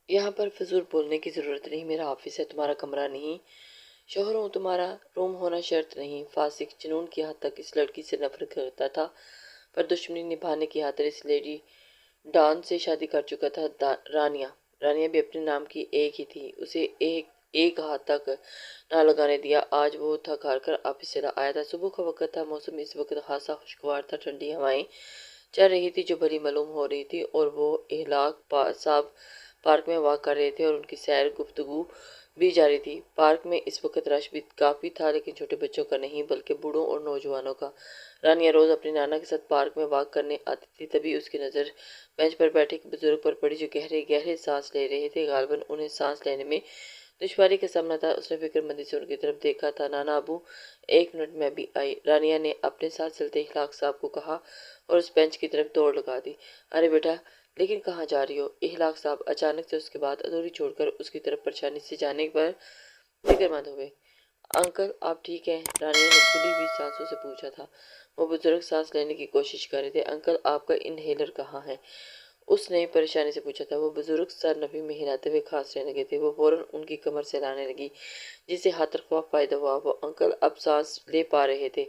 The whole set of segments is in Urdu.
یہاں پر فضول بولنے کی ضرورت نہیں، میرا آفس ہے، تمہارا کمرہ نہیں۔ شوہر ہوں، تمہارا روم ہونا شرط نہیں۔ فاسق جنون کی حد تک اس لڑکی سے نفرت کرتا تھا، پر دشمنی نبھانے کی خاطر اس لیڈی ڈان سے شادی کر چکا تھا۔ رانیہ بھی اپنے نام کی ایک ہی تھی، اسے ایک ہاتھ تک نہ لگانے دیا۔ آج وہ تھک ہار کر آفس چلا آیا تھا۔ صبح کا وقت تھا، موسم اس وقت خاصا خوشگوار تھا، ٹھنڈی ہوائیں چل رہی تھی جو بھلی معلوم ہو رہی تھی، اور وہ اہلاک صاحب پارک میں واک کر رہے تھے اور ان کی سیر گفتگو بھی جاری تھی۔ پارک میں اس وقت رش بھی کافی تھا، لیکن چھوٹے بچوں کا نہیں بلکہ بوڑھوں اور نوجوانوں کا۔ رانیہ روز اپنے نانا کے ساتھ پارک میں واک کرنے آتی تھی، تبھی اس کی نظر بینچ پر بیٹھے ایک بزرگ پر پڑی جو گہرے گہرے سانس لے رہے تھے۔ غالباً انہیں سانس لینے میں دشواری کا سامنا تھا۔ اس نے فکر مندی سے ان کی طرف دیکھا تھا۔ نانا ابو، ایک منٹ میں بھی آئی، رانیہ نے اپنے ساتھ چلتے اخلاق صاحب کو کہا اور اس بینچ کی طرف دوڑ لگا دی۔ ارے بیٹا، لیکن کہاں جا رہی ہو؟ اخلاق صاحب اچانک سے اس کی بات ادھوری چھوڑ کر اس کی طرف پریشانی سے جانے پر فکر مند ہوئے۔ انکل آپ ٹھیک ہیں؟ رانیہ نے کھلی ہوئی سانسوں سے پوچھا تھا۔ وہ بزرگ سانس لینے کی کوشش کر رہے تھے۔ انکل آپ کا انہیلر کہاں ہے؟ اس نے پریشانی سے پوچھا تھا۔ وہ بزرگ سر نفی میں ہلاتے ہوئے کھانسنے لگے تھے۔ وہ فوراً ان کی کمر سے لانے لگی، جس سے ہاتھ خواہ فائدہ ہوا۔ وہ انکل اب سانس لے پا رہے تھے۔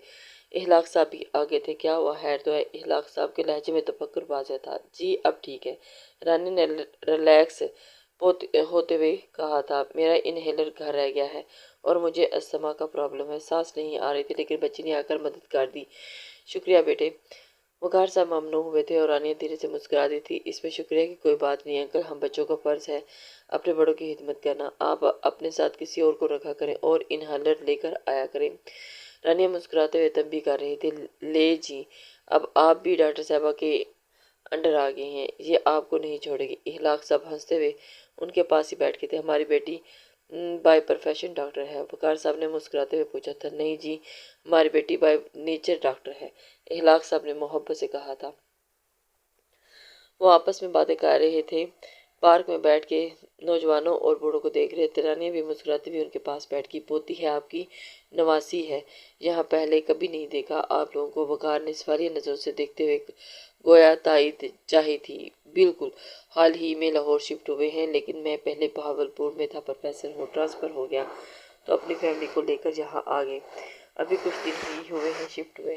اخلاق صاحب بھی آگے تھے۔ کیا ہوا؟ خیر تو ہے؟ اخلاق صاحب کے لہجے میں تفکر واضح تھا۔ جی اب ٹھیک ہے، رانی نے ریلیکس ہوتے ہوئے کہا تھا۔ میرا انہیلر گھر رہ گیا ہے اور مجھے استھما کا پرابلم ہے۔ سانس نہیں آ رہی تھی، لیکن بچی نے آ کر مدد کر دی۔ شکریہ بیٹے۔ وقار صاحب ممنون ہوئے تھے اور رانیہ دھیرے سے مسکرا دی تھی۔ اس میں شکریہ کی کوئی بات نہیں انکل، ہم بچوں کا فرض ہے اپنے بڑوں کی خدمت کرنا۔ آپ اپنے ساتھ کسی اور کو رکھا کریں اور انہیلر لے کر آیا کریں۔ رانیہ مسکراتے ہوئے تنبیہ کر رہی تھی۔ لے جی، اب آپ بھی ڈاکٹر صاحبہ کے انڈر آ گئی ہیں، یہ آپ کو نہیں چھوڑے گی۔ اخلاق صاحب ہنستے ہوئے ان کے پاس ہی بیٹھ گئے تھے۔ ہماری بیٹی بائی پروفیشن ڈاکٹر ہے؟ وقار صاحب نے مسکراتے ہوئے پوچھا تھا۔ نہیں جی، ہماری بیٹی بائی نیچر ڈاکٹر ہے، اخلاق صاحب نے محبت سے کہا تھا۔ وہ آپس میں باتیں کر رہے تھے، پارک میں بیٹھ کے نوجوانوں اور بوڑھوں کو دیکھ رہے تھے۔ رانیہ بھی مسکراتی ہوئی ان کے پاس بیٹھ گئی۔ پوتی ہے آپ کی، نواسی ہے، یہاں پہلے کبھی نہیں دیکھا آپ لوگوں کو۔ وقار نے سوالیہ نظروں سے دیکھتے ہوئے گویا تائید چاہی تھی۔ بالکل، حال ہی میں لاہور شفٹ ہوئے ہیں، لیکن میں پہلے بہاولپور میں تھا، پروفیسر ہوں، ٹرانسفر ہو گیا تو اپنی فیملی کو لے کر یہاں آ گئے۔ ابھی کچھ دن ہی ہوئے ہیں شفٹ ہوئے،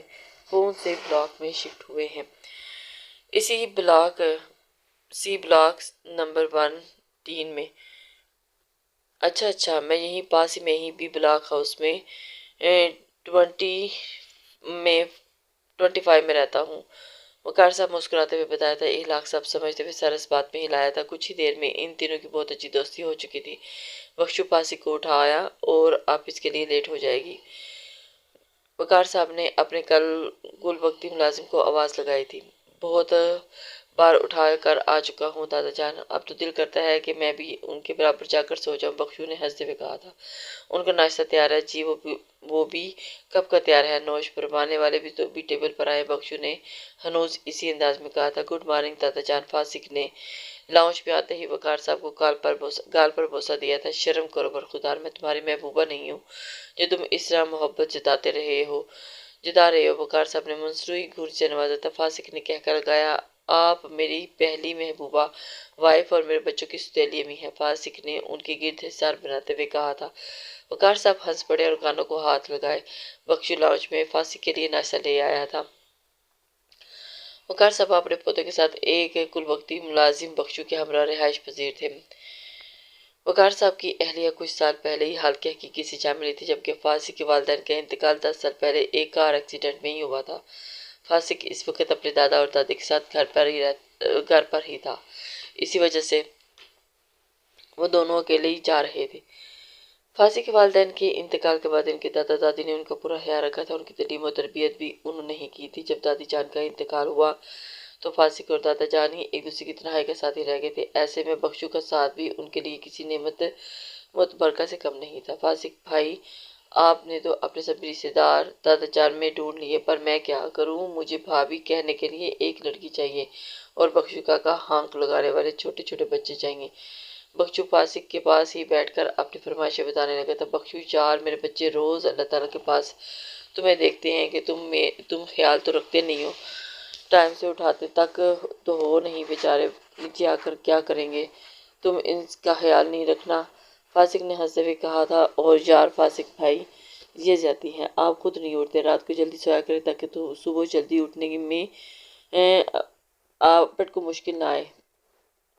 کون سے بلاک میں شفٹ ہوئے ہیں؟ اسی بلاک، سی بلاک نمبر 1 میں۔ اچھا، میں یہیں پاس میں ہی بی بلاک ہاؤس میں 25 میں رہتا ہوں، وقار صاحب مسکراتے ہوئے بتایا تھا۔ اخلاق صاحب سمجھتے ہوئے سر اس بات میں ہلایا تھا۔ کچھ ہی دیر میں ان تینوں کی بہت اچھی دوستی ہو چکی تھی۔ بخشو فاسق کو اٹھایا اور آفس کے لیے لیٹ ہو جائے گی۔ وقار صاحب نے اپنے کل وقتی ملازم کو آواز لگائی تھی۔ بہت بار اٹھا کر آ چکا ہوں دادا جان، اب تو دل کرتا ہے کہ میں بھی ان کے برابر جا کر سو جاؤں، بخشو نے ہنستے ہوئے کہا تھا۔ ان کا ناشتہ تیار ہے؟ جی وہ بھی کب کا تیار ہے، نوش فرمانے والے بھی ٹیبل پر آئے۔ بخشو نے ہنوز اسی انداز میں کہا تھا۔ گڈ مارننگ دادا جان۔ فاسق نے لاؤنج میں آتے ہی وقار صاحب کو گال پر بوسہ دیا تھا۔ شرم کرو برخودار، میں تمہاری محبوبہ نہیں ہوں جو تم اس طرح محبت جتا رہے ہو۔ وقار صاحب نے منصنوعی گھر سے نوازا تھا۔ فاسق نے کہہ کر لگایا، آپ میری پہلی محبوبہ وائف اور میرے بچوں کی سوتیلی امی ہیں، فاسق نے ان کے گرد حصار بناتے ہوئے کہا تھا۔ وقار صاحب ہنس پڑے اور کانوں کو ہاتھ لگائے۔ بخشو لاؤنج میں فاسق کے لیے ناشتہ لے آیا تھا۔ وقار صاحب اپنے پوتے کے ساتھ ایک کل وقتی ملازم بخشو کے ہمراہ رہائش پذیر تھے۔ وقار صاحب کی اہلیہ کچھ سال پہلے ہی حالت حقیقی سے جا ملی تھی، جبکہ فاسق کے والدین کا انتقال 10 سال پہلے ایک کار ایکسیڈنٹ میں ہی ہوا تھا۔ فاسق اس وقت اپنے دادا اور دادی کے ساتھ گھر پر ہی تھا، اسی وجہ سے وہ دونوں اکیلے ہی جا رہے تھے۔ فاسق کے والدین کے انتقال کے بعد ان کے دادا دادی نے ان کا پورا خیال رکھا تھا، ان کی تعلیم و تربیت بھی انہوں نے ہی کی تھی۔ جب دادی جان کا انتقال ہوا تو فاسق اور دادا جان ہی ایک دوسرے کی تنہائی کا ساتھی رہ گئے تھے۔ ایسے میں بخشو کا ساتھ بھی ان کے لیے کسی نعمت متبرکہ سے کم نہیں تھا۔ فاسق بھائی، آپ نے تو اپنے سبھی رشتے دار دادا جان میں ڈھونڈ لیے، پر میں کیا کروں، مجھے بھابھی کہنے کے لیے ایک لڑکی چاہیے اور بخشو کا ہانک لگانے والے چھوٹے چھوٹے بچے چاہیے۔ بخشو فاسق کے پاس ہی بیٹھ کر اپنی فرمائشیں بتانے لگا تھا۔ بخشو یار، میرے بچے روز اللہ تعالیٰ کے پاس تمہیں دیکھتے ہیں کہ تم خیال تو رکھتے نہیں ہو، ٹائم سے اٹھاتے تک تو ہو نہیں، بیچارے نیچے آ کر کیا کریں گے، تم ان کا خیال نہیں رکھنا، فاسق نے ہنستے ہوئے کہا تھا۔ اور یار فاسق بھائی، یہ جاتی ہیں، آپ خود نہیں اٹھتے، رات کو جلدی سویا کریں تاکہ تو صبح جلدی اٹھنے میں آپ کو مشکل نہ آئے۔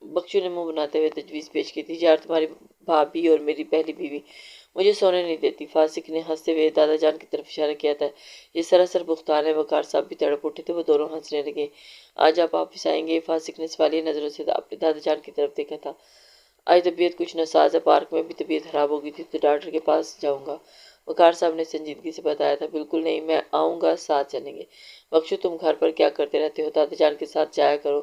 بخشو نے منہ بناتے ہوئے تجویز پیش کی تھی، یار تمہاری بھابھی اور میری پہلی بیوی مجھے سونے نہیں دیتی۔ فاسق نے ہنستے ہوئے دادا جان کی طرف اشارہ کیا تھا۔ یہ سراسر بہتان ہے۔ وقار صاحب بھی تڑپ اٹھے تھے، وہ دونوں ہنسنے لگے۔ آج آپ واپس آئیں گے؟ فاسق نے سوالیہ نظروں سے اپنے دادا جان کی طرف دیکھا تھا۔ آج طبیعت کچھ ناساز ہے، پارک میں بھی طبیعت خراب ہو گئی تھی تو ڈاکٹر کے پاس جاؤں گا، وقار صاحب نے سنجیدگی سے بتایا تھا۔ بالکل نہیں، میں آؤں گا، ساتھ چلیں گے۔ بخشو تم گھر پر کیا کرتے رہتے ہو؟ دادا جان کے ساتھ جایا کرو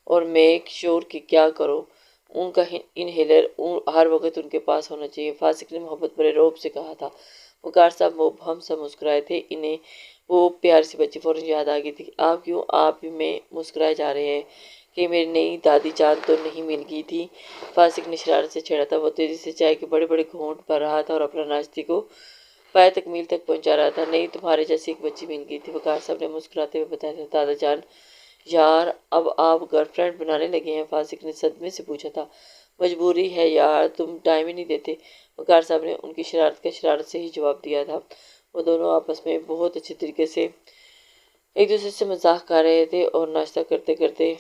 اور میک شور کہ کیا کرو، ان کا انہیلر ہر وقت ان کے پاس ہونا چاہیے، فاسق نے محبت بھرے رعب سے کہا تھا۔ وقار صاحب مبہم سا مسکرائے تھے، انہیں وہ پیاری سی بچی فوراً یاد آ گئی تھی۔ آپ کیوں آپ میں مسکرائے جا رہے ہیں کہ میری نئی دادی جان تو نہیں مل گئی تھی؟ فاسق نے شرارت سے چھیڑا تھا۔ وہ تیزی سے چائے کے بڑے بڑے گھونٹ بھر رہا تھا اور اپنا ناشتے کو پائے تکمیل تک پہنچا رہا تھا۔ نہیں، تمہارے جیسی ایک بچی مل گئی تھی، وقار صاحب نے مسکراتے ہوئے بتایا تھا۔ دادا جان، یار اب آپ گرل فرینڈ بنانے لگے ہیں؟ فاسق نے صدمے سے پوچھا تھا۔ مجبوری ہے یار، تم ٹائم ہی نہیں دیتے، وقار صاحب نے ان کی شرارت کا شرارت سے ہی جواب دیا تھا۔ وہ دونوں آپس میں بہت اچھے طریقے سے ایک دوسرے سے مذاق کر رہے تھے اور ناشتہ کرتے کرتے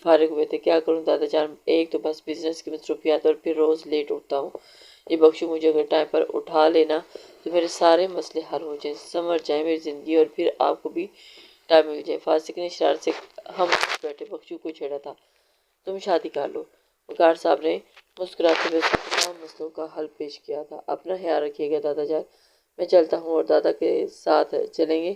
فارغ ہوئے تھے۔ کیا کروں دادا جان، ایک تو بس بزنس کی مصروفیات اور پھر روز لیٹ اٹھتا ہوں۔ یہ بخشو مجھے اگر ٹائم پر اٹھا لینا تو میرے سارے مسئلے حل ہو جائیں، سنور جائے میری زندگی اور پھر آپ کو بھی ٹائم مل جائے۔ فاسق نے شرارت سے ہم بیٹھے بخشو کو چھیڑا تھا۔ تم شادی کر لو، وقار صاحب نے مسکراتے ہوئے تمام مسئلوں کا حل پیش کیا تھا۔ اپنا خیال رکھیے گا دادا جان، میں چلتا ہوں۔ اور دادا کے ساتھ چلیں گے؟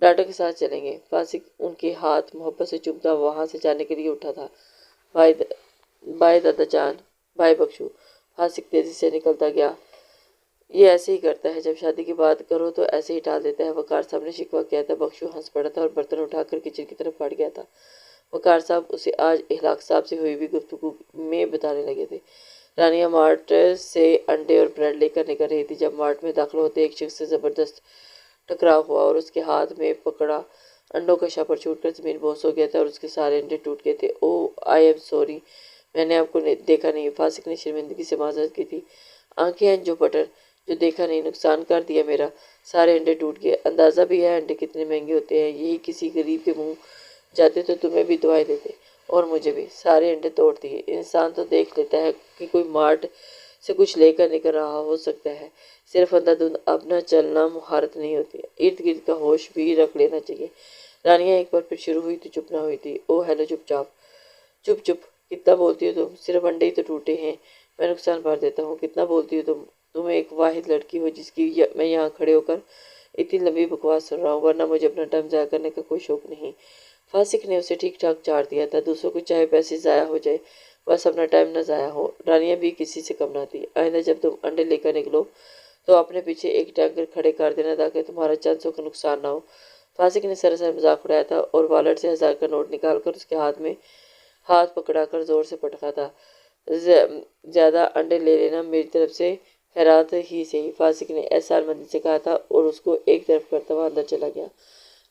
ڈاکٹر کے ساتھ چلیں گے۔ فاسق ان کے ہاتھ محبت سے چومتا وہاں سے جانے کے لیے اٹھا تھا۔ بائے دادا جان، بائے بخشو، فاسق تیزی سے نکلتا گیا۔ یہ ایسے ہی کرتا ہے، جب شادی کی بات کرو تو ایسے ہی ٹال دیتا ہے، وقار صاحب نے شکوہ کیا تھا۔ بخشو ہنس پڑا تھا اور برتن اٹھا کر کچن کی طرف بڑھ گیا تھا۔ وقار صاحب اسے آج اخلاق صاحب سے ہوئی بھی گفتگو میں بتانے لگے تھے۔ رانیہ مارٹ سے انڈے اور بریڈ لے کر نکل رہی تھی، جب مارٹ میں داخل ہوتے ایک شخص سے زبردست ٹکراؤ ہوا اور اس کے ہاتھ میں پکڑا انڈوں کا شاپر چھوٹ کر زمین بوس ہو گیا تھا اور اس کے سارے انڈے ٹوٹ گئے تھے۔ اوہ آئی ایم سوری، میں نے آپ کو دیکھا نہیں، فاسق نے شرمندگی سے معذرت کی تھی۔ آنکھیں انجو پٹر، جو دیکھا نہیں، نقصان کر دیا میرا، سارے انڈے ٹوٹ گئے۔ اندازہ بھی ہے انڈے کتنے مہنگے ہوتے ہیں، یہی کسی غریب کے منہ جاتے تو تمہیں بھی دعائیں دیتے اور مجھے بھی۔ سارے انڈے توڑ دیے۔ انسان تو دیکھ لیتا ہے کہ کوئی مارٹ سے کچھ لے کر نکل رہا ہو سکتا ہے، صرف اندھا دھند اپنا چلنا مہارت نہیں ہوتی، ارد گرد کا ہوش بھی رکھ لینا چاہیے۔ رانیہ ایک بار پھر شروع ہوئی تو چپ نہ ہوئی تھی۔ او ہیلو، چپ چاپ، چپ چپ، کتنا بولتی ہو تم، صرف انڈے ہی تو ٹوٹے ہیں، میں نقصان بھر دیتا ہوں، کتنا بولتی ہو تم، تم ایک واحد لڑکی ہو جس کی میں یہاں کھڑے ہو کر اتنی لمبی بکواس سن رہا ہوں، ورنہ مجھے اپنا ٹائم ضائع کرنے کا کوئی شوق نہیں۔ فاسق نے اسے ٹھیک ٹھاک چاڑ دیا تھا، دوسروں کو چاہے پیسے ضائع ہو جائے، بس اپنا ٹائم نہ ضائع ہو۔ رانیہ بھی کسی سے کم نہ تھی۔ آئندہ جب تم انڈے لے کر نکلو تو اپنے پیچھے ایک ٹینکر کھڑے کر دینا تاکہ تمہارا چند سو کا نقصان نہ ہو۔ فاسق نے سراسر مذاق اڑایا تھا اور والٹ سے 1000 کا نوٹ نکال کر اس کے ہاتھ میں ہاتھ پکڑا کر زور سے پٹکا تھا۔ زیادہ انڈے لے لینا، میری طرف سے خیرات ہی سہی، فاسق نے احسان مندی سے کہا تھا اور اس کو ایک طرف کرتا ہوا اندر چلا گیا۔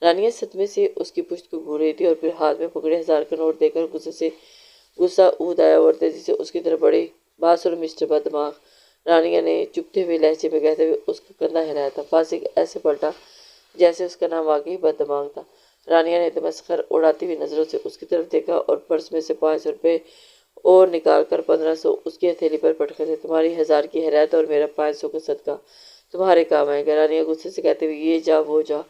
رانیہ صدمے سے اس کی پشت کو گھور رہی تھی اور پھر ہاتھ میں پکڑے 1000 کا نوٹ دے کر غصہ اود آیا اور تیزی سے اس کی طرف بڑھی۔ باسر مسٹر بددماغ، رانیہ نے چبھتے ہوئے لہجے میں کہتے ہوئے اس کا کندھا ہلایا تھا۔ فاسق ایسے پلٹا جیسے اس کا نام واقعی بددماغ تھا۔ رانیہ نے تمسخر اڑاتی ہوئی نظروں سے اس کی طرف دیکھا اور پرس میں سے 500 روپے اور نکال کر 1500 اس کی ہتھیلی پر پٹکے تھے۔ تمہاری 1000 کی ہدایت اور میرا 500 کا صدقہ تمہارے کام آئے گا، رانیہ غصے سے کہتے ہوئے یہ جا وہ جا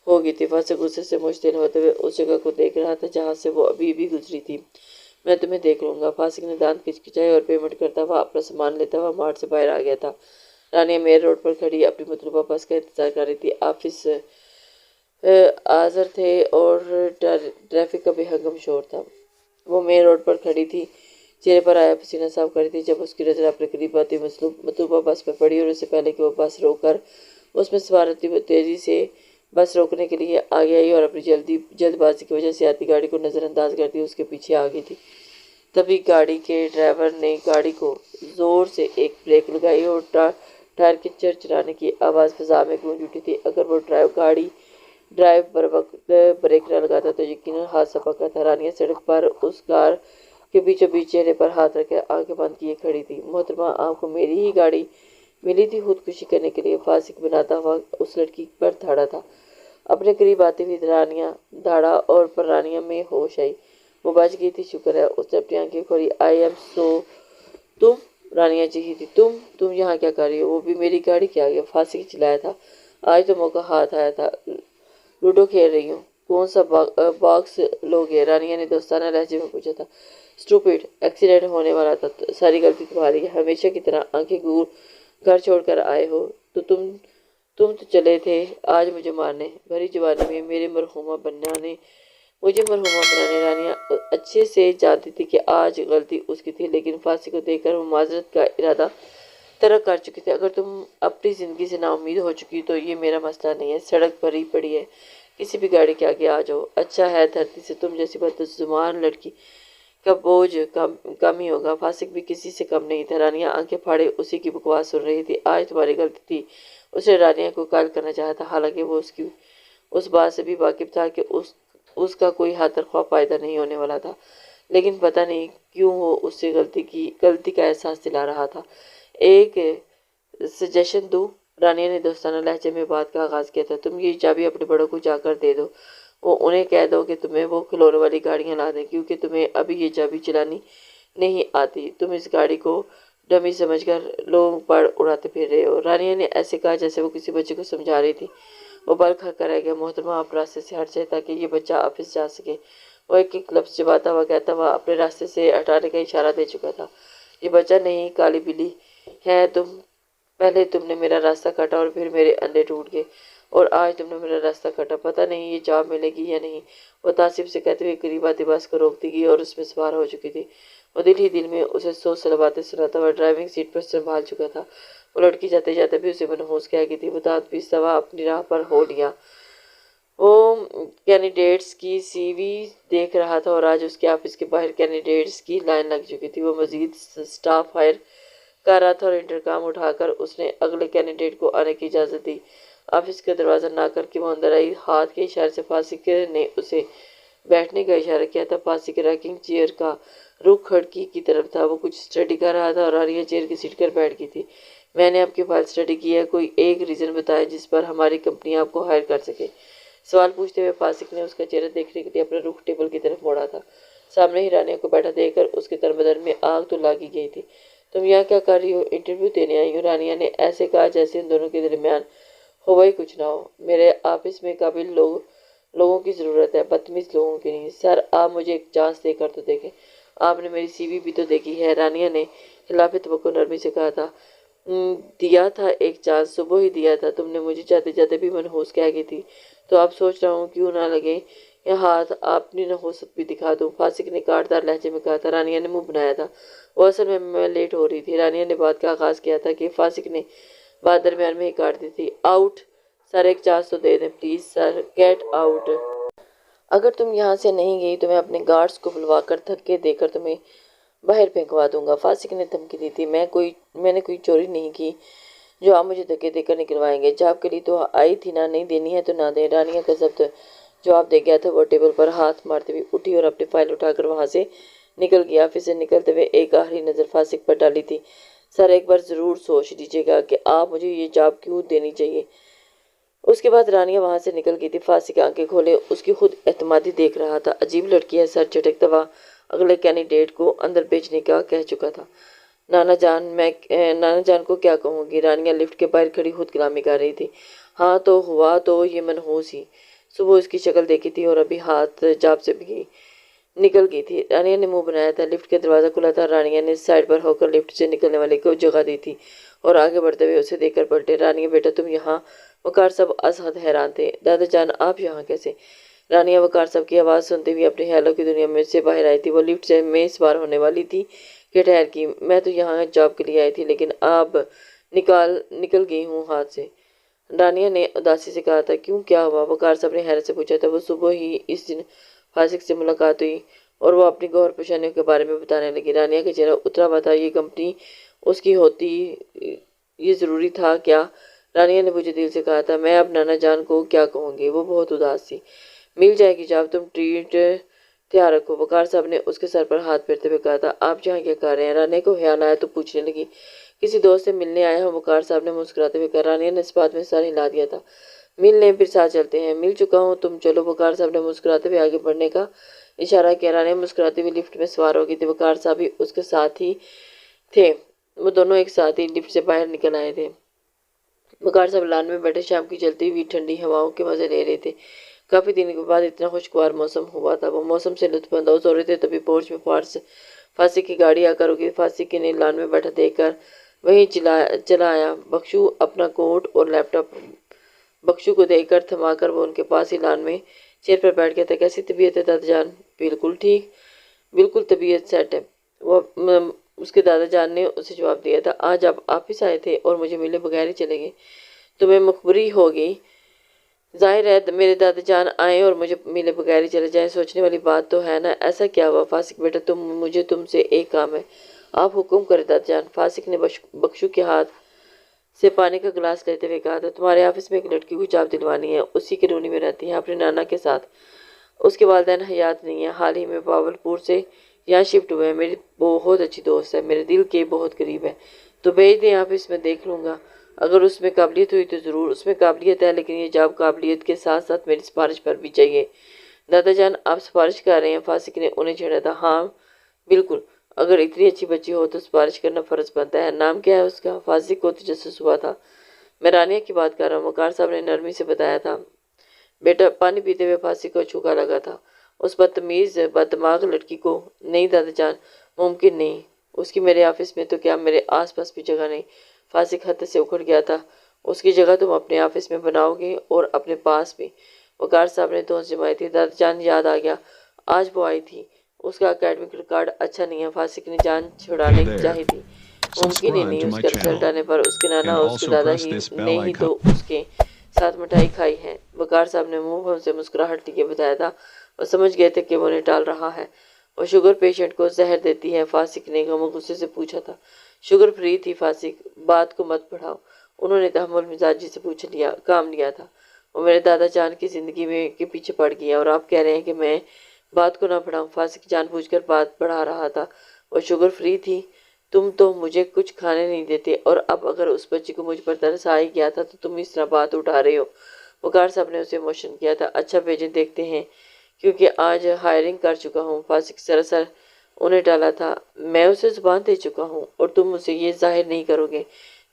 ہو گئی تھی۔ فاسق غصے سے مشتعل ہوتے ہوئے اس جگہ کو دیکھ رہا تھا جہاں سے وہ ابھی بھی گزری تھی۔ میں تمہیں دیکھ لوں گا، فاسق نے دانت کچکچائے اور پیمنٹ کرتا ہوا اپنا سامان لیتا ہوا مارٹ سے باہر آ گیا تھا۔ رانیہ مین روڈ پر کھڑی اپنی مطلوبہ بس کا انتظار کر رہی تھی۔ آفس حاضر تھے اور ٹریفک کا بے ہنگم شور تھا۔ وہ مین روڈ پر کھڑی تھی، چہرے پر آیا پسینہ صاف کر رہی تھی، جب اس کی نظر اپنے قریب آتی مطلوبہ بس پہ پڑی اور اس سے پہلے کہ وہ بس روک کر اس میں سوار ہوتی، وہ تیزی سے بس روکنے کے لیے آگے آئی اور اپنی جلد بازی کی وجہ سے آتی گاڑی کو نظر انداز کرتی اس کے پیچھے آ گئی تھی۔ تبھی گاڑی کے ڈرائیور نے گاڑی کو زور سے ایک بریک لگائی اور ٹائر کے چرچرانے کی آواز فضا میں گونج اٹھی تھی۔ اگر وہ گاڑی ڈرائیو بروقت بریک نہ لگاتا تو یقیناً حادثہ پکا تھا۔ رانیہ سڑک پر اس کار کے بیچوں بیچ چہرے پر ہاتھ رکھے آنکھیں بند کیے کھڑی تھی۔ محترمہ، آپ کو میری ہی گاڑی ملی تھی خودکشی کرنے کے لیے؟ فاسق بناتا ہوا اس لڑکی پر دھاڑا تھا۔ اپنے قریب آتی ہوئی رانیہ دھاڑا اور پر رانیہ میں ہوش آئی۔ وہ بچ گئی تھی، شکر ہے۔ اس نے اپنی آنکھیں کھولی۔ آئی ایم سو تم؟ رانیہ چیخی تھی۔ تم یہاں کیا کر رہی ہو؟ وہ بھی میری گاڑی کے آگے؟ فاسق چلایا تھا۔ آج تو موقع ہاتھ آیا تھا۔ لوڈو کھیل رہی ہوں؟ کون سا باکس لوگے؟ رانیہ نے دوستانہ لہجے میں پوچھا تھا۔ اسٹوپڈ، ایکسیڈنٹ ہونے والا تھا، ساری غلطی تمہاری ہے۔ ہمیشہ کی طرح آنکھیں گھر چھوڑ کر آئے ہو تو تم تو چلے تھے آج مجھے مارنے۔ بھری جوانی میں مجھے مرحومہ بنانے رانیہ اچھے سے جانتی تھی کہ آج غلطی اس کی تھی، لیکن فاسق کو دیکھ کر وہ معذرت کا ارادہ ترک کر چکی تھی۔ اگر تم اپنی زندگی سے نا امید ہو چکی تو یہ میرا مسئلہ نہیں ہے۔ سڑک بھری پڑی ہے، کسی بھی گاڑی کے آگے آ جاؤ۔ اچھا ہے دھرتی سے تم جیسی بدزبان لڑکی کا بوجھ کم ہی ہوگا۔ فاسق بھی کسی سے کم نہیں تھا۔ رانیہ آنکھیں پھاڑے اسی کی بکواس سن رہی تھی۔ آج تمہاری غلطی تھی۔ اس نے رانیہ کو قائل کرنا چاہا تھا، حالانکہ وہ اس بات سے بھی واقف تھا کہ اس کا کوئی ہاتر خواہ فائدہ نہیں ہونے والا تھا، لیکن پتہ نہیں کیوں وہ اس سے غلطی کا احساس دلا رہا تھا۔ ایک سجیشن دوں؟ رانیہ نے دوستانہ لہجے میں بات کا آغاز کیا تھا۔ تم یہ چابی اپنے بڑوں کو جا کر دے دو۔ انہیں کہہ دو کہ تمہیں وہ کھلونے والی گاڑیاں لا دیں، کیونکہ تمہیں ابھی یہ چابی چلانی نہیں آتی۔ تم اس گاڑی کو ڈمی سمجھ کر لوگوں پر اڑاتے پھر رہے ہو۔ رانیہ نے ایسے کہا جیسے وہ کسی بچے کو سمجھا رہی تھی۔ وہ بل کھڑ کر رہ گیا۔ محترمہ، آپ راستے سے ہٹ جائیں تاکہ یہ بچہ آفس جا سکے۔ وہ ایک لفظ چباتا ہوا کہتا ہوا اپنے راستے سے ہٹانے کا اشارہ دے چکا تھا۔ یہ بچہ نہیں، کالی بلی ہے تم۔ پہلے تم نے میرا راستہ کاٹا اور پھر میرے اندے ٹوٹ گئے، اور آج تم نے میرا راستہ کاٹا۔ پتہ نہیں یہ جاب ملے گی یا نہیں۔ وہ تعصب سے کہتے ہوئے قریب آتی بس کو روکتی گئی اور اس میں سوار ہو چکی تھی۔ وہ دل ہی دل میں اسے 100 باتیں سناتا ہوا ڈرائیونگ سیٹ پر سنبھال چکا تھا۔ وہ لڑکی جاتے جاتے بھی اسے منحوس کہہ گئی تھی۔ وہ دانت پیستا ہوا اپنی راہ پر ہو لیا۔ وہ کینڈیڈیٹس کی سی وی دیکھ رہا تھا اور آج اس کے آفس کے باہر کینڈیڈیٹس کی لائن لگ چکی تھی۔ وہ مزید سٹاف ہائر کر رہا تھا اور انٹرکام اٹھا کر اس نے اگلے کینڈیڈیٹ کو آنے کی اجازت دی۔ آفس کا دروازہ نہ کر کے وہ اندر آئی۔ ہاتھ کے اشارے سے فاسق نے اسے بیٹھنے کا اشارہ کیا تھا۔ فاسق راکنگ چیئر کا رخ کھڑکی کی طرف تھا۔ وہ کچھ اسٹڈی کر رہا تھا اور رانیہ چیئر کی سیٹ پر بیٹھ گئی تھی۔ میں نے آپ کی فائل اسٹڈی کی ہے۔ کوئی ایک ریزن بتائیں جس پر ہماری کمپنی آپ کو ہائر کر سکے۔ سوال پوچھتے ہوئے فاسق نے اس کا چہرہ دیکھنے کے لیے اپنا رخ ٹیبل کی طرف موڑا تھا۔ سامنے ہی رانیہ کو بیٹھا دیکھ کر اس کے تن بدن میں آگ تو لگ ہی گئی تھی۔ تم یہاں کیا کر رہی ہو؟ انٹرویو دینے آئی ہوں، رانیہ نے ایسے کہا جیسے ان دونوں کے درمیان ہوا ہی کچھ نہ ہو۔ میرے آفس میں قابل لوگوں کی ضرورت ہے، بدتمیز لوگوں کی نہیں۔ سر، آپ مجھے ایک چانس دے کر تو دیکھیں۔ آپ نے میری سی وی بھی تو دیکھی ہے، رانیہ نے خلاف توقع نرمی سے کہا تھا۔ دیا تھا ایک چانس، صبح ہی دیا تھا۔ تم نے مجھے جاتے جاتے بھی منحوس کہہ گئی تھی، تو اب سوچ رہا ہوں کیوں نہ لگے یہ ہاتھ اپنی نحوست بھی دکھا دوں۔ فاسق نے کاٹدار لہجے میں کہا تھا۔ رانیہ نے منہ بنایا تھا۔ وہ اصل میں لیٹ ہو رہی تھی۔ رانیہ نے بات کا آغاز کیا تھا کہ فاسق نے بات درمیان میں ہی کاٹ دی تھی۔ آؤٹ! سر، ایک چانس تو دے دیں پلیز سر، گیٹ آؤٹ! اگر تم یہاں سے نہیں گئی تو میں اپنے گارڈز کو بلوا کر دھکے دے کر تمہیں باہر پھینکوا دوں گا۔ فاسق نے دھمکی دی تھی۔ میں نے کوئی چوری نہیں کی جو آپ مجھے دھکے دے کر نکلوائیں گے۔ جاب کے لیے تو آئی تھی نا، نہیں دینی ہے تو نہ دیں۔ رانیہ کا ضبط جواب دے گیا تھا۔ وہ ٹیبل پر ہاتھ مارتے ہوئے اٹھی اور اپنی فائل اٹھا کر وہاں سے نکل گئی۔ آفس سے نکلتے ہوئے ایک آخری نظر فاسق پر ڈالی تھی۔ سر، ایک بار ضرور سوچ لیجیے گا کہ آپ مجھے یہ جاب کیوں دینی چاہیے۔ اس کے بعد رانیہ وہاں سے نکل گئی تھی۔ فاسق آنکھیں کھولے اس کی خود اعتمادی دیکھ رہا تھا۔ عجیب لڑکی ہے، سر جھٹکتا ہوا اگلے کینڈیڈیٹ کو اندر بھیجنے کا کہہ چکا تھا۔ نانا جان کو کیا کہوں گی؟ رانیہ لفٹ کے باہر کھڑی خود کلامی کر رہی تھی۔ ہاں تو ہوا تو یہ منحوس ہی۔ صبح اس کی شکل دیکھی تھی اور ابھی ہاتھ جاب سے بھی نکل گئی تھی۔ رانیہ نے منہ بنایا تھا۔ لفٹ کا دروازہ کھلا تھا۔ رانیہ نے سائڈ پر ہو کر لفٹ سے نکلنے والے کو جگہ دی تھی اور آگے بڑھتے ہوئے اسے دیکھ کر پلٹے۔ رانیہ، بیٹا تم یہاں؟ وقار صاحب از حد حیران تھے۔ دادا جان، آپ یہاں کیسے؟ رانیہ وقار صاحب کی آواز سنتے ہوئے اپنے خیالوں کی دنیا میں سے باہر آئی تھی۔ وہ لفٹ میں سوار ہونے والی تھی کہ ٹھہر کی۔ میں تو یہاں جاب کے لیے آئی تھی، لیکن اب نکل گئی ہوں ہاتھ سے، رانیہ نے اداسی سے کہا تھا۔ کیوں، کیا ہوا؟ وقار صاحب نے حیرت سے پوچھا تھا۔ وہ صبح ہی اس دن فاسق سے ملاقات ہوئی اور وہ اپنی گور پیشانیوں کے بارے میں بتانے لگی۔ رانیہ کا چہرہ اترا ہوا تھا۔ یہ کمپنی اس کی ہوتی یہ ضروری تھا کیا؟ رانیہ نے مجھے دل سے کہا تھا۔ میں اب نانا جان کو کیا کہوں گی؟ وہ بہت اداس تھی۔ مل جائے گی جاب، تم تیار رکھو۔ وقار صاحب نے اس کے سر پر ہاتھ پھیرتے ہوئے کہا تھا۔ آپ جہاں کیا کر رہے ہیں؟ رانیہ کو خیال آیا تو پوچھنے لگی۔ کسی دوست سے ملنے آیا ہوں، وقار صاحب نے مسکراتے ہوئے کہا۔ رانیہ نے اس بات میں سر ہلا دیا تھا۔ مل لیں پھر ساتھ چلتے ہیں۔ مل چکا ہوں، تم چلو۔ وقار صاحب نے مسکراتے ہوئے آگے بڑھنے کا اشارہ کیا۔ رانیہ مسکراتی ہوئی لفٹ میں سوار ہو گئی تھی۔ وقار صاحب بھی اس کے ساتھ ہی تھے۔ وہ دونوں ایک ساتھ ہی لفٹ سے باہر نکل آئے تھے۔ وقار صاحب لان میں بیٹھے شام کی چلتی ہوئی ٹھنڈی ہواؤں کے مزے لے رہے تھے۔ کافی دن کے بعد اتنا خوشگوار موسم ہوا تھا۔ وہ موسم سے لطف اندوز ہو رہے تھے، تبھی پورچ میں فاسق کی گاڑی آ کر رکی۔ فاسق نے لان میں بیٹھا دیکھ کر وہیں چلا آیا۔ بخشو اپنا کوٹ اور لیپ ٹاپ بخشو کو دے کر تھما کر وہ ان کے پاس ہی لان میں چیئر پر بیٹھ گیا تھا۔ کیسی طبیعت ہے دادا جان؟ بالکل ٹھیک، بالکل طبیعت سیٹ ہے، وہ اس کے دادا جان نے اسے جواب دیا تھا۔ آج آپ آفس آئے تھے اور مجھے ملے بغیر ہی چلے گئے، تمہیں مخبری ہو گئی؟ ظاہر ہے میرے دادا جان آئیں اور مجھے ملے بغیر ہی چلے جائیں، سوچنے والی بات تو ہے نا۔ ایسا کیا ہوا فاسق بیٹا؟ مجھے تم سے ایک کام ہے۔ آپ حکم کریں دادا جان۔ فاسق نے بخشو کے ہاتھ سے پانی کا گلاس لیتے ہوئے کہا تھا۔ تمہارے آفس میں ایک لڑکی کو جاب دلوانی ہے، اسی کالونی میں رہتی ہے، اپنے نانا کے ساتھ۔ اس کے والدین حیات نہیں ہیں، حال ہی میں باول پور سے یہاں شفٹ ہوئے ہیں۔ میری بہت اچھی دوست ہے، میرے دل کے بہت قریب ہے، تو بھیج دیں، آفس میں دیکھ لوں گا، اگر اس میں قابلیت ہوئی تو ضرور۔ اس میں قابلیت ہے، لیکن یہ جاب قابلیت کے ساتھ ساتھ میری سفارش پر بھی چاہیے۔ دادا جان آپ سفارش کر رہے ہیں؟ فاسق نے انہیں چھیڑا تھا۔ ہاں بالکل، اگر اتنی اچھی بچی ہو تو سفارش کرنا فرض بنتا ہے۔ نام کیا ہے اس کا؟ فاسق کو تجسس ہوا تھا۔ میں رانیہ کی بات کر رہا ہوں، وقار صاحب نے نرمی سے بتایا تھا۔ بیٹا پانی پیتے ہوئے فاسق کو چھوکا لگا تھا۔ اس بدتمیز بددماغ لڑکی کو؟ نہیں دادا جان، ممکن نہیں، اس کی میرے آفس میں تو کیا میرے آس پاس بھی جگہ نہیں۔ فاسق حد سے اکھڑ گیا تھا۔ اس کی جگہ تم اپنے آفس میں بناؤ گے اور اپنے پاس بھی۔ وقار صاحب نے دھونس جمائی تھی۔ دادا جان یاد آ گیا، آج وہ آئی تھی، اس کا اکیڈمک ریکارڈ اچھا نہیں ہے۔ فاسق نے جان چھڑانے کی چاہی تھی۔ ممکن ہی نہیں، اس کا رزلٹ آنے پر اس کے نانا اور اس کے دادا نے ہی تو اس کے ساتھ مٹھائی کھائی ہے۔ وقار صاحب نے منہ بھر سے مسکراہٹ لیے بتایا تھا۔ وہ سمجھ گئے تھے کہ وہ انہیں ٹال رہا ہے۔ وہ شوگر پیشنٹ کو زہر دیتی ہے؟ فاسق نے غم و غصے سے پوچھا تھا۔ شوگر فری تھی فاسق، بات کو مت بڑھاؤ، انہوں نے تحمل مزاجی سے کام لیا تھا۔ وہ میرے دادا جان کی زندگی میں کے پیچھے پڑ گئی ہے اور آپ کہہ رہے ہیں کہ میں بات کو نہ بڑھاؤں؟ فاسق جان بوجھ کر بات بڑھا رہا تھا۔ وہ شوگر فری تھی، تم تو مجھے کچھ کھانے نہیں دیتے، اور اب اگر اس بچی کو مجھ پر ترس آ ہی گیا تھا تو تم اس طرح بات اٹھا رہے ہو۔ وقار صاحب نے اسے موشن کیا تھا۔ اچھا بھیجیں، دیکھتے ہیں، کیونکہ آج ہائرنگ کر چکا ہوں۔ فاسق سراسر انہیں ٹالا تھا۔ میں اسے زبان دے چکا ہوں اور تم اسے یہ ظاہر نہیں کرو گے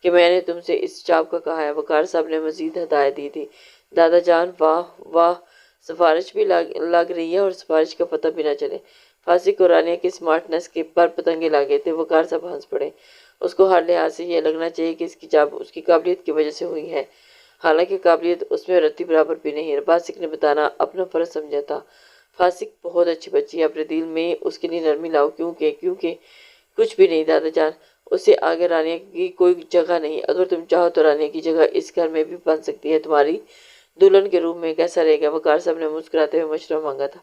کہ میں نے تم سے اس جاب کا کہا ہے۔ وقار صاحب نے مزید ہدایت دی تھی۔ دادا جان واہ واہ، سفارش بھی لگ رہی ہے اور سفارش کا پتہ بھی نہ چلے۔ فاسق کو رانیہ کی سمارٹنس کے پر پتنگے لگے تھے۔ وقار صاحب ہنس پڑے۔ اس کو ہر لحاظ سے یہ لگنا چاہیے کہ اس کی جاب اس کی قابلیت کی وجہ سے ہوئی ہے، حالانکہ قابلیت اس میں رتی برابر بھی نہیں ہے۔ فاسق نے بتانا اپنا فرض سمجھا تھا۔ فاسق بہت اچھی بچی ہے، اپنے دل میں اس کے لیے نرمی لاؤ۔ کیونکہ کچھ بھی نہیں دادا جان، اس سے آگے رانیہ کی کوئی جگہ نہیں۔ اگر تم چاہو تو رانیہ کی جگہ اس گھر میں بھی بن سکتی ہے، تمہاری دلہن کے روم میں کیسا رہے گا؟ وقار صاحب نے مسکراتے ہوئے مشورہ مانگا تھا۔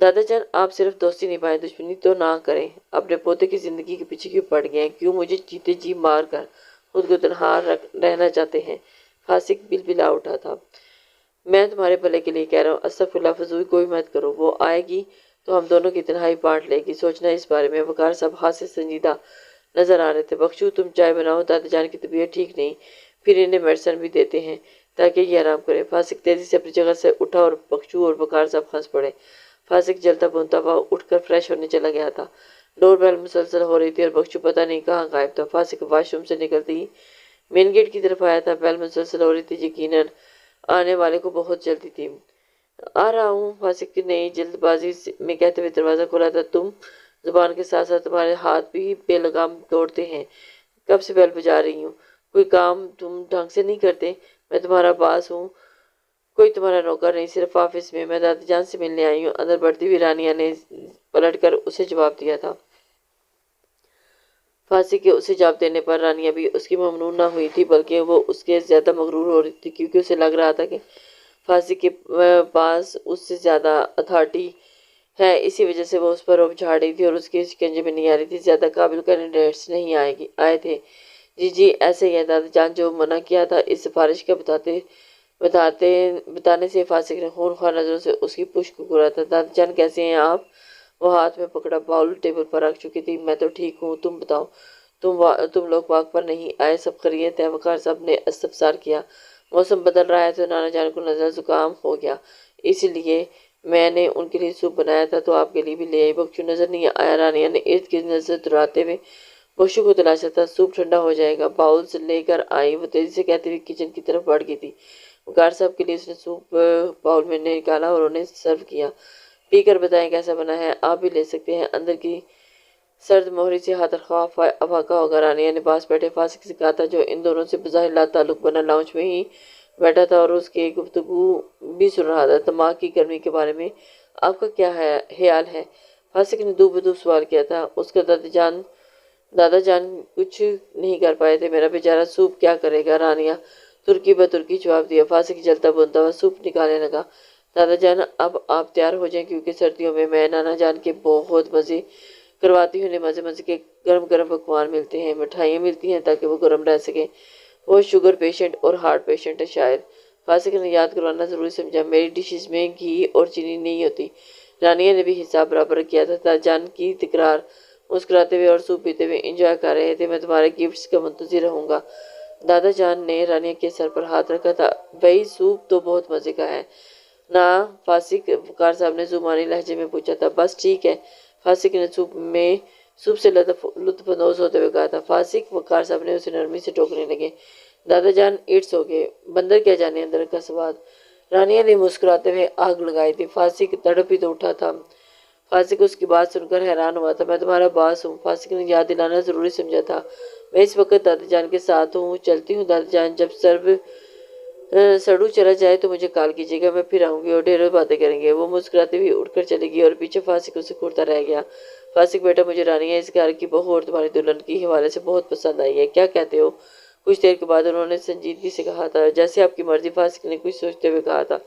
دادا جان آپ صرف دوستی نبھائیں، دشمنی تو نہ کریں۔ اپنے پوتے کی زندگی کے پیچھے کیوں پڑ گئے ہیں؟ کیوں مجھے جیتے جی مار کر خود کو تنہا رہنا چاہتے ہیں؟ فاسق بلبلا اٹھا تھا۔ میں تمہارے بھلے کے لیے کہہ رہا ہوں، استغفراللہ، فضول کوئی مت کرو، وہ آئے گی تو ہم دونوں کی تنہائی بانٹ لے گی، سوچنا اس بارے میں۔ وقار صاحب ہاتھ سے سنجیدہ نظر آ رہے تھے۔ بخشو تم چائے بناؤ، دادا جان کی طبیعت ٹھیک نہیں، پھر انہیں میڈیسن بھی دیتے ہیں تاکہ یہ آرام کریں۔ فاسق تیزی سے اپنی جگہ سے اٹھا اور بخشو اور وقار صاحب ہنس پڑے۔ فاسق جلتا بھونتا ہوا اٹھ کر فریش ہونے چلا گیا تھا۔ ڈور بیل مسلسل ہو رہی تھی اور بخشو پتہ نہیں کہاں غائب تھا۔ فاسق واش روم سے نکلتے ہی مین گیٹ کی طرف آیا تھا۔ بیل مسلسل ہو رہی تھی، یقیناً آنے والے کو بہت جلدی تھی۔ آ رہا ہوں، فاسق نے جلد بازی میں کہتے ہوئے دروازہ کھولا تھا۔ تم زبان کے ساتھ ساتھ تمہارے ہاتھ بھی بے لگام دوڑتے ہیں، کب سے بیل بجا رہی ہوں، کوئی کام تم ڈھنگ سے نہیں کرتے؟ میں تمہارا باس ہوں، کوئی تمہارا نوکر نہیں، صرف آفس میں۔ میں دادا جان سے ملنے آئی ہوں۔ اندر بڑھتی ہوئی رانیہ نے پلٹ کر اسے جواب دیا تھا۔ فاسق کے اسے جواب دینے پر رانیہ بھی اس کی ممنون نہ ہوئی تھی، بلکہ وہ اس کے زیادہ مغرور ہو رہی تھی، کیونکہ اسے لگ رہا تھا کہ فاسق کے پاس اس سے زیادہ اتھارٹی ہے، اسی وجہ سے وہ اس پر روب جھاڑ رہی تھی اور اس کے شکنجے میں نہیں آ رہی تھی۔ زیادہ قابل کینڈیڈیٹس نہیں آئے تھے۔ جی ایسے ہی ہے دادا جان، جو منع کیا تھا اس سفارش کا بتانے سے فاسق نے خونخوار نظروں سے اس کی پشت کو گھورا تھا۔ دادا جان کیسے ہیں آپ؟ وہ ہاتھ میں پکڑا باؤل ٹیبل پر رکھ چکی تھی۔ میں تو ٹھیک ہوں، تم بتاؤ، تم لوگ واک پر نہیں آئے؟ سب خیریت ہے؟ وقار صاحب نے استفسار کیا۔ موسم بدل رہا ہے تو نانا جان کو نزلہ زکام ہو گیا، اس لیے میں نے ان کے لیے سوپ بنایا تھا تو آپ کے لیے بھی لے آئی۔ بخشو نظر نہیں آیا۔ رانیہ نے ارد گرد نظر دوڑاتے ہوئے بخشو کو تلاشا تھا۔ سوپ ٹھنڈا ہو جائے گا، باؤلز لے کر آئی۔ وہ تیزی سے کہتے ہوئے کچن کی طرف بڑھ گئی تھی۔ وقار صاحب کے لیے اس نے سوپ باؤل میں نکالا اور انہیں سرو کیا۔ پی کر بتائیں کیسا بنا ہے، آپ بھی لے سکتے ہیں۔ اندر کی سرد موہری سے ہاتھ خواہ افاقہ ہوگا۔ رانیہ نے پاس بیٹھے فاسق سے کہا تھا جو ان دونوں سے بظاہر لا تعلق بنا لاؤنج میں ہی بیٹھا تھا اور اس کی گفتگو بھی سن رہا تھا۔ دماغ کی گرمی کے بارے میں آپ کا کیا خیال ہے؟ فاسق نے دو بدو سوال کیا تھا۔ اس کا دادا جان کچھ نہیں کر پائے تھے، میرا بیچارہ سوپ کیا کرے گا؟ رانیہ ترکی بترکی جواب دیا۔ فاسق جلتا بولتا ہوا سوپ نکالنے لگا۔ دادا جان اب آپ تیار ہو جائیں کیونکہ سردیوں میں نانا جان کے بہت مزے کرواتی ہوں، مزے مزے کے گرم گرم پکوان ملتے ہیں، مٹھائیاں ملتی ہیں تاکہ وہ گرم رہ سکیں۔ وہ شوگر پیشنٹ اور ہارٹ پیشنٹ ہے شاید۔ فاسق نے یاد کروانا ضروری سمجھا، میری ڈشز میں گھی اور چینی نہیں ہوتی۔ رانیہ نے بھی حساب برابر کیا تھا۔ دادا جان کی تکرار مسکراتے ہوئے اور سوپ پیتے ہوئے انجوائے کر رہے تھے۔ میں تمہارے گفٹس کا منتظر رہوں گا۔ دادا جان نے رانیہ کے سر پر ہاتھ رکھا تھا۔ بھئی سوپ تو بہت مزے کا ہے نا؟ فاسق وقار صاحب نے زبانی لہجے میں پوچھا تھا۔ بس ٹھیک ہے، فاسق نے سوپ سے لطف اندوز ہوتے ہوئے کہا تھا۔ فاسق وقار صاحب نے اسے نرمی سے ٹوکنے لگے۔ دادا جان اٹس اوکے، بندر کیا جانے اندر کا سواد۔ رانیہ نے مسکراتے ہوئے آگ لگائی تھی۔ فاسق تڑپ ہی تو اٹھا تھا۔ فاسق اس کی بات سن کر حیران ہوا تھا۔ میں تمہارا باس ہوں، فاسق نے یاد دلانا ضروری سمجھا تھا۔ میں اس وقت دادا جان کے ساتھ ہوں، چلتی ہوں دادا جان، جب سڑو چلا جائے تو مجھے کال کیجیے گا، میں پھر آؤں گی اور ڈھیروں باتیں کریں گے۔ وہ مسکراتے ہوئے اٹھ کر چلی گئی اور پیچھے فاسق اسے گھورتا رہ گیا۔ فاسق بیٹا، مجھے رانیہ اس گھر کی بہو اور تمہاری دلہن کے حوالے سے بہت پسند آئی ہے، کیا کہتے ہو؟ کچھ دیر کے بعد انہوں نے سنجیدگی سے کہا تھا۔ جیسے آپ کی مرضی، فاسق نے کچھ سوچتے ہوئے کہا تھا۔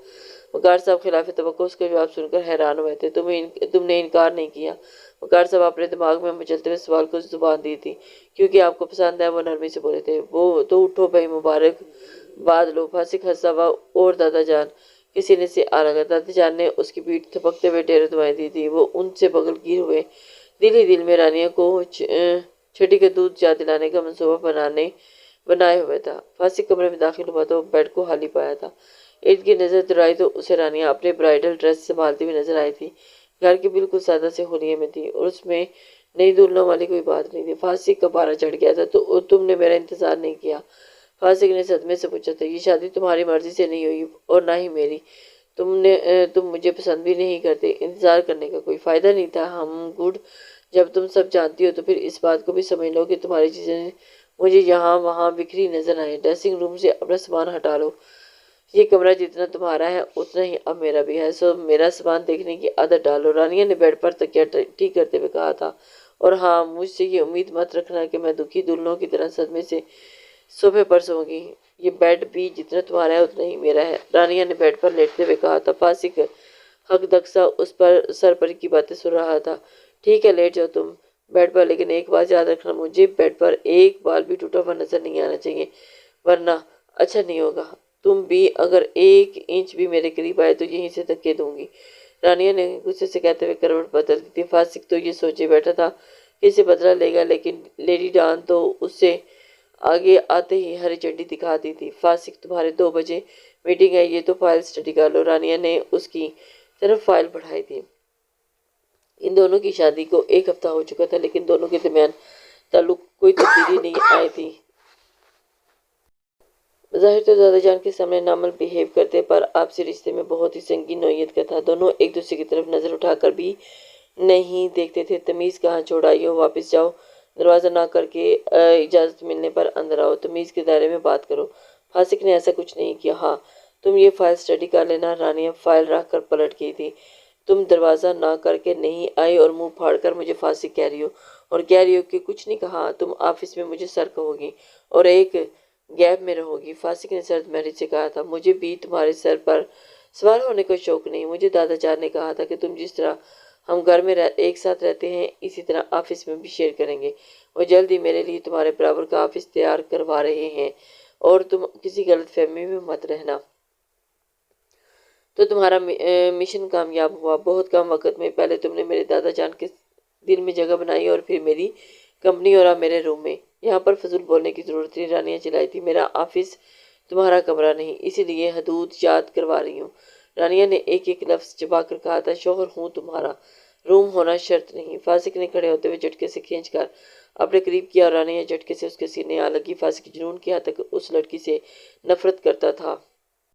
وقار صاحب خلاف توقع اس کا جواب سن کر حیران ہوئے تھے۔ تم نے انکار نہیں کیا؟ وقار صاحب اپنے دماغ میں مچلتے ہوئے سوال کو زبان دی تھی۔ کیونکہ آپ کو پسند ہے، وہ نرمی سے بولے تھے۔ وہ تو اٹھو بھائی، مبارک باد لو۔ فاسق ہنسا ہوا اور دادا جان کے سینے سے آ لگا۔ دادا جان نے اس کی پیٹھ تھپکتے ہوئے ڈھیر دعائیں دی تھی۔ وہ ان سے بغل گیر ہوئے دل ہی دل میں رانیہ کو چھٹی کا دودھ یاد دلانے کا منصوبہ بنائے ہوئے تھا۔ فاسق کمرے میں داخل ہوا تو بیڈ کو خالی پایا تھا۔ ارد گرد نظر دوڑائی تو اسے رانیہ اپنے برائیڈل ڈریس سنبھالتی ہوئی نظر آئی تھی۔ گھر کی بالکل سادہ سے حلیے میں تھی اور اس میں نئی دلہنوں والی کوئی بات نہیں تھی۔ فاسق کا پارا چڑھ گیا تھا۔ تو تم نے میرا انتظار نہیں کیا؟ فاسق نے صدمے سے پوچھا تھا۔ یہ شادی تمہاری مرضی سے نہیں ہوئی اور نہ ہی میری۔ تم مجھے پسند بھی نہیں کرتے، انتظار کرنے کا کوئی فائدہ نہیں تھا۔ ہم گڈ، جب تم سب جانتی ہو تو پھر اس بات کو بھی سمجھ لو کہ تمہاری چیزیں مجھے یہاں وہاں بکھری نظر آئیں۔ ڈریسنگ روم سے اپنا سامان ہٹا لو، یہ کمرہ جتنا تمہارا ہے اتنا ہی اب میرا بھی ہے، سو میرا سامان دیکھنے کی عادت ڈالو۔ رانیہ نے بیڈ پر تکیہ ٹھیک کرتے ہوئے کہا تھا۔ اور ہاں، مجھ سے یہ امید مت رکھنا کہ میں دکھی دلہنوں کی طرح صدمے سے صوفے پر سوں گی، یہ بیڈ بھی جتنا تمہارا ہے اتنا ہی میرا ہے، رانیہ نے بیڈ پر لیٹتے ہوئے کہا تھا۔ فاسق حق دکسا اس پر سر پر کی باتیں سن رہا تھا۔ ٹھیک ہے، لیٹ جاؤ تم بیڈ پر، لیکن ایک بات یاد رکھنا، مجھے بیڈ پر ایک بال بھی ٹوٹا ہوا نظر نہیں آنا چاہیے، ورنہ اچھا نہیں ہوگا۔ تم بھی اگر 1 انچ بھی میرے قریب آئے تو یہیں سے دھکے دوں گی، رانیہ نے غصے سے کہتے ہوئے کروٹ بدل دی تھی۔ فاسق تو یہ سوچے بیٹھا تھا کہ اسے بدلہ لے گا، لیکن لیڈی ڈان تو اس سے آگے آتے ہی ہری جھنڈی دکھاتی تھی۔ فاسق، تمہارے 2 بجے میٹنگ ہے، یہ تو فائل اسٹڈی کر لو۔ رانیہ نے اس کی طرف فائل بڑھائی تھی۔ ان دونوں کی شادی کو 1 ہفتہ ہو چکا تھا، لیکن دونوں کے درمیان تعلق کوئی تبدیلی نہیں آئی تھی۔ بظاہر تو دادا جان کے سامنے نارمل بیہیو کرتے، پر آپسی رشتے میں بہت ہی سنگین نوعیت کا تھا۔ دونوں ایک دوسرے کی طرف نظر اٹھا کر بھی نہیں دیکھتے تھے۔ تمیز کہاں چھوڑ آئی ہو، واپس جاؤ، دروازہ ناک کر کے اجازت ملنے پر اندر آؤ، تمیز کے دائرے میں بات کرو۔ فاسق نے ایسا کچھ نہیں کیا۔ ہاں، تم یہ فائل اسٹڈی کر لینا۔ رانیہ فائل رکھ کر پلٹ گئی تھی۔ تم دروازہ ناک کر کے نہیں آئی اور منہ پھاڑ کر مجھے فاسق کہہ رہی ہو، اور کہہ رہی ہو کہ کچھ نہیں کہا۔ تم آفس میں مجھے سر کہو گی اور ایک گیپ میں رہو گی، فاسق نے سرد مہری سے کہا تھا۔ مجھے بھی تمہارے سر پر سوار ہونے کا شوق نہیں۔ مجھے دادا جان نے کہا تھا کہ تم جس طرح ہم گھر میں ایک ساتھ رہتے ہیں، اسی طرح آفس میں بھی شیئر کریں گے۔ وہ جلد ہی میرے لیے تمہارے برابر کا آفس تیار کروا رہے ہیں، اور تم کسی غلط فہمی میں مت رہنا۔ تو تمہارا مشن کامیاب ہوا۔ بہت کم وقت میں پہلے تم نے میرے دادا جان کے دل میں جگہ بنائی اور پھر میری کمپنی اور اب میرے روم میں۔ یہاں پر فضول بولنے کی ضرورت نہیں، رانیہ چلائی تھی۔ میرا آفس تمہارا کمرہ نہیں، اسی لیے حدود یاد کروا رہی ہوں۔ رانیہ نے ایک ایک لفظ چبا کر کہا تھا، شوہر ہوں تمہارا، روم ہونا شرط نہیں۔ فاسق نے کھڑے ہوتے ہوئے جھٹکے سے کھینچ کر اپنے قریب کیا اور رانیہ جھٹکے سے اس کے سینے آ لگی۔ فاسق جنون کی حد تک اس لڑکی سے نفرت کرتا تھا۔